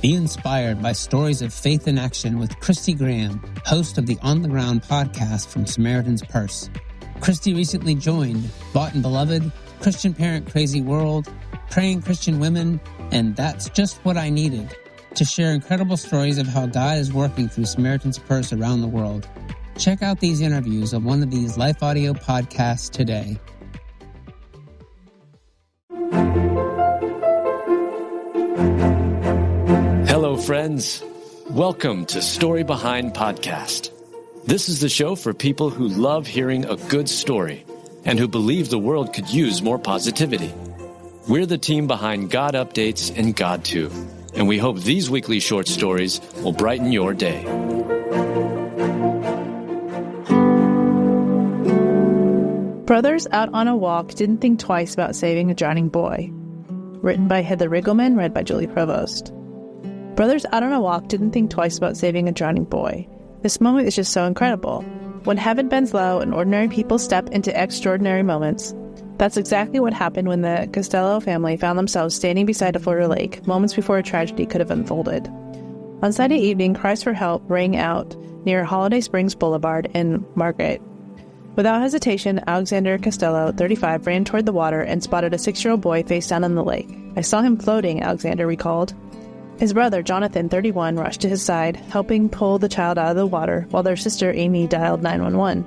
Be inspired by stories of faith in action with Christy Graham, host of the On the Ground podcast from Samaritan's Purse. Christy recently joined Bought and Beloved, Christian Parent Crazy World, Praying Christian Women, and That's Just What I Needed, to share incredible stories of how God is working through Samaritan's Purse around the world. Check out these interviews on one of these Life Audio podcasts today. Hello, friends. Welcome to Story Behind Podcast. This is the show for people who love hearing a good story and who believe the world could use more positivity. We're the team behind GodUpdates and God Too, and we hope these weekly short stories will brighten your day. Brothers out on a walk didn't think twice about saving a drowning boy. Written by Heather Riggleman, read by Julie Provost. Brothers out on a walk didn't think twice about saving a drowning boy. This moment is just so incredible. When heaven bends low and ordinary people step into extraordinary moments, that's exactly what happened when the Castelo family found themselves standing beside a Florida lake, moments before a tragedy could have unfolded. On Sunday evening, cries for help rang out near Holiday Springs Boulevard in Margate. Without hesitation, Alexander Castelo, 35, ran toward the water and spotted a 6-year-old boy face down in the lake. "I saw him floating," Alexander recalled. His brother, Jonathan, 31, rushed to his side, helping pull the child out of the water, while their sister, Amy, dialed 911.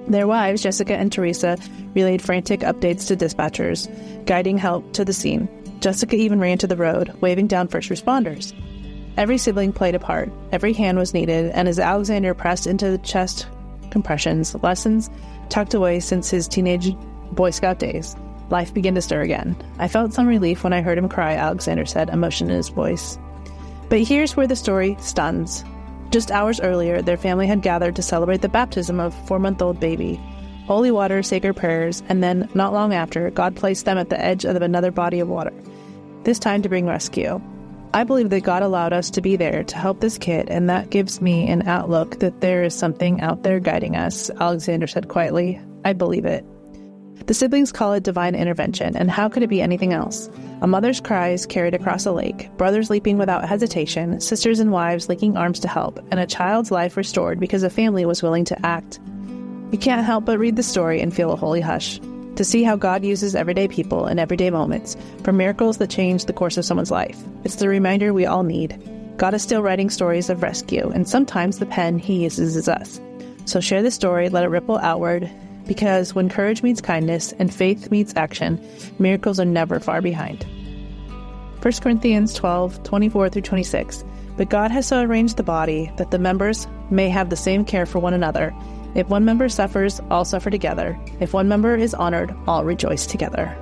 Their wives, Jessica and Teresa, relayed frantic updates to dispatchers, guiding help to the scene. Jessica even ran to the road, waving down first responders. Every sibling played a part. Every hand was needed, and as Alexander pressed into the chest compressions, lessons tucked away since his teenage Boy Scout days, life began to stir again. "I felt some relief when I heard him cry," Alexander said, emotion in his voice. But here's where the story stuns. Just hours earlier, their family had gathered to celebrate the baptism of a 4-month-old baby. Holy water, sacred prayers, and then, not long after, God placed them at the edge of another body of water, this time to bring rescue. "I believe that God allowed us to be there to help this kid, and that gives me an outlook that there is something out there guiding us," Alexander said quietly. "I believe it." The siblings call it divine intervention, and how could it be anything else? A mother's cries carried across a lake, brothers leaping without hesitation, sisters and wives linking arms to help, and a child's life restored because a family was willing to act. You can't help but read the story and feel a holy hush, to see how God uses everyday people in everyday moments for miracles that change the course of someone's life. It's the reminder we all need. God is still writing stories of rescue, and sometimes the pen he uses is us. So share the story, let it ripple outward, because when courage meets kindness and faith meets action, miracles are never far behind. 1 Corinthians 12:24-26. But God has so arranged the body that the members may have the same care for one another. If one member suffers, all suffer together. If one member is honored, all rejoice together.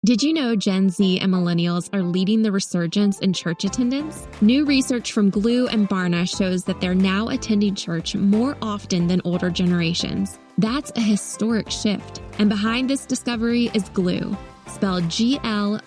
Did you know Gen Z and millennials are leading the resurgence in church attendance? New research from Glue and Barna shows that they're now attending church more often than older generations. That's a historic shift. And behind this discovery is Glue, spelled Gloo.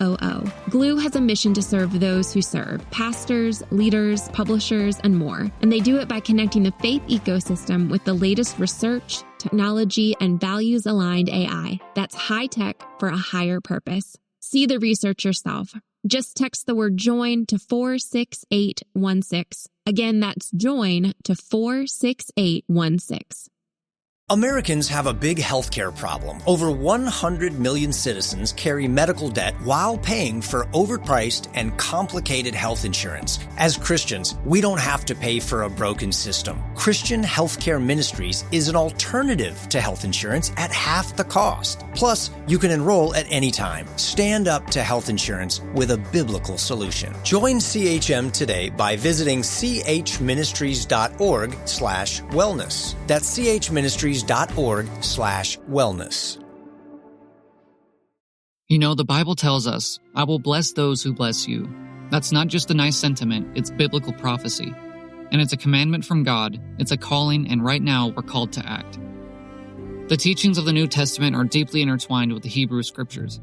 Glue has a mission to serve those who serve, pastors, leaders, publishers, and more. And they do it by connecting the faith ecosystem with the latest research, technology, and values-aligned AI. That's high tech for a higher purpose. See the research yourself. Just text the word JOIN to 46816. Again, that's JOIN to 46816. Americans have a big healthcare problem. Over 100 million citizens carry medical debt while paying for overpriced and complicated health insurance. As Christians, we don't have to pay for a broken system. Christian Healthcare Ministries is an alternative to health insurance at half the cost. Plus, you can enroll at any time. Stand up to health insurance with a biblical solution. Join CHM today by visiting chministries.org/wellness. That's chministries.org/wellness. You know, the Bible tells us, "I will bless those who bless you." That's not just a nice sentiment, it's biblical prophecy. And it's a commandment from God, it's a calling, and right now we're called to act. The teachings of the New Testament are deeply intertwined with the Hebrew Scriptures.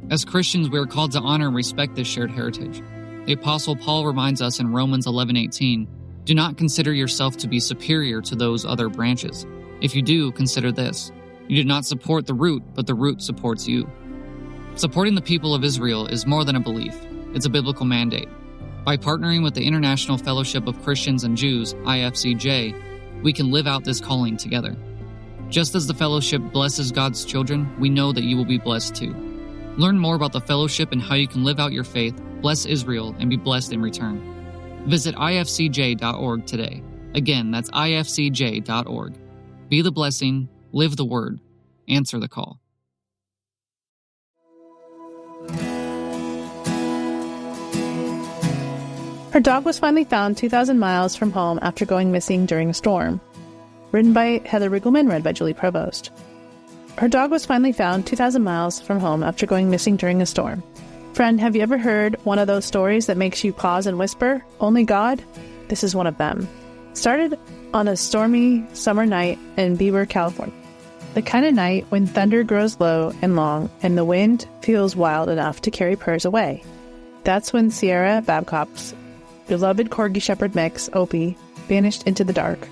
As Christians, we are called to honor and respect this shared heritage. The Apostle Paul reminds us in Romans 11:18, "Do not consider yourself to be superior to those other branches. If you do, consider this. You did not support the root, but the root supports you. Supporting the people of Israel is more than a belief. It's a biblical mandate. By partnering with the International Fellowship of Christians and Jews, IFCJ, we can live out this calling together. Just as the fellowship blesses God's children, we know that you will be blessed too. Learn more about the fellowship and how you can live out your faith, bless Israel, and be blessed in return. Visit ifcj.org today. Again, that's ifcj.org. Be the blessing, live the word, answer the call. Her dog was finally found 2,000 miles from home after going missing during a storm. Written by Heather Riggleman, read by Julie Provost. Her dog was finally found 2,000 miles from home after going missing during a storm. Friend, have you ever heard one of those stories that makes you pause and whisper, "Only God"? This is one of them. Started on a stormy summer night in Beaver, California. The kind of night when thunder grows low and long and the wind feels wild enough to carry prayers away. That's when Sierra Babcock's beloved Corgi Shepherd mix, Opie, vanished into the dark.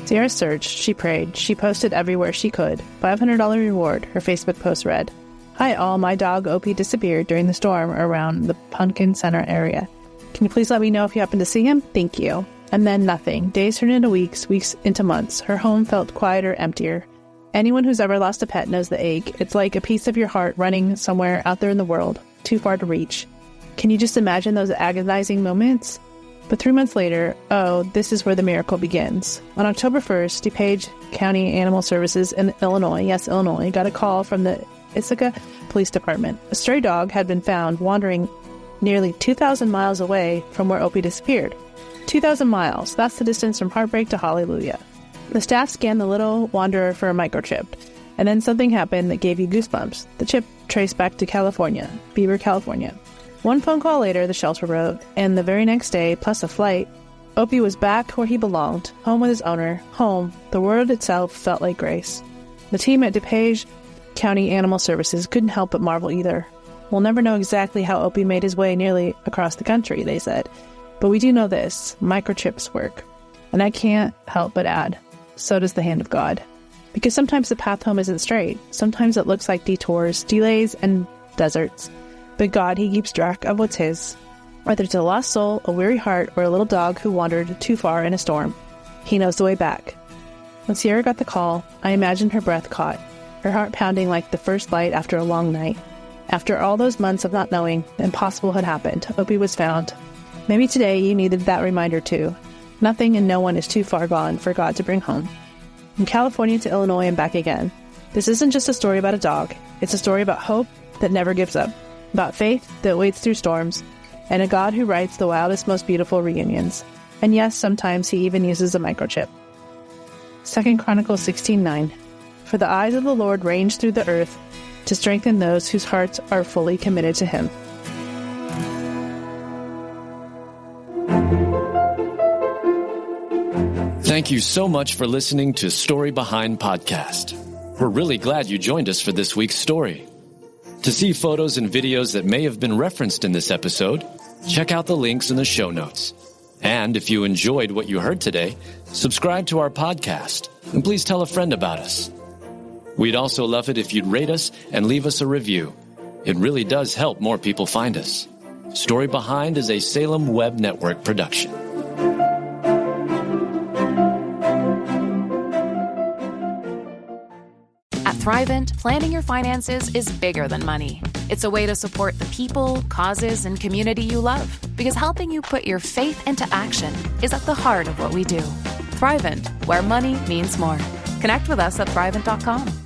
Sierra searched, she prayed, she posted everywhere she could. $500 reward, her Facebook post read. "Hi all, my dog Opie disappeared during the storm around the Pumpkin Center area. Can you please let me know if you happen to see him? Thank you." And then nothing. Days turned into weeks, weeks into months. Her home felt quieter, emptier. Anyone who's ever lost a pet knows the ache. It's like a piece of your heart running somewhere out there in the world, too far to reach. Can you just imagine those agonizing moments? But 3 months later, this is where the miracle begins. On October 1st, DuPage County Animal Services in Illinois, got a call from the Ithaca Police Department. A stray dog had been found wandering nearly 2,000 miles away from where Opie disappeared. 2,000 miles, that's the distance from heartbreak to hallelujah. The staff scanned the little wanderer for a microchip, and then something happened that gave you goosebumps. The chip traced back to California, Beaver, California. One phone call later, the shelter wrote, and the very next day, plus a flight, Opie was back where he belonged, home with his owner, home. The word itself felt like grace. The team at DuPage County Animal Services couldn't help but marvel either. We'll never know exactly how Opie made his way nearly across the country, they said. But we do know this, microchips work. And I can't help but add, so does the hand of God. Because sometimes the path home isn't straight. Sometimes it looks like detours, delays, and deserts. But God, he keeps track of what's his. Whether it's a lost soul, a weary heart, or a little dog who wandered too far in a storm, he knows the way back. When Sierra got the call, I imagined her breath caught, her heart pounding like the first light after a long night. After all those months of not knowing, the impossible had happened. Opie was found. Maybe today you needed that reminder too. Nothing and no one is too far gone for God to bring home. From California to Illinois and back again. This isn't just a story about a dog. It's a story about hope that never gives up. About faith that waits through storms, and a God who writes the wildest, most beautiful reunions. And yes, sometimes he even uses a microchip. 2 Chronicles 16:9. For the eyes of the Lord range through the earth to strengthen those whose hearts are fully committed to him. Thank you so much for listening to Story Behind Podcast. We're really glad you joined us for this week's story. To see photos and videos that may have been referenced in this episode, check out the links in the show notes. And if you enjoyed what you heard today, subscribe to our podcast, and please tell a friend about us. We'd also love it if you'd rate us and leave us a review. It really does help more people find us. Story Behind is a Salem Web Network production. At Thrivent, planning your finances is bigger than money. It's a way to support the people, causes, and community you love. Because helping you put your faith into action is at the heart of what we do. Thrivent, where money means more. Connect with us at Thrivent.com.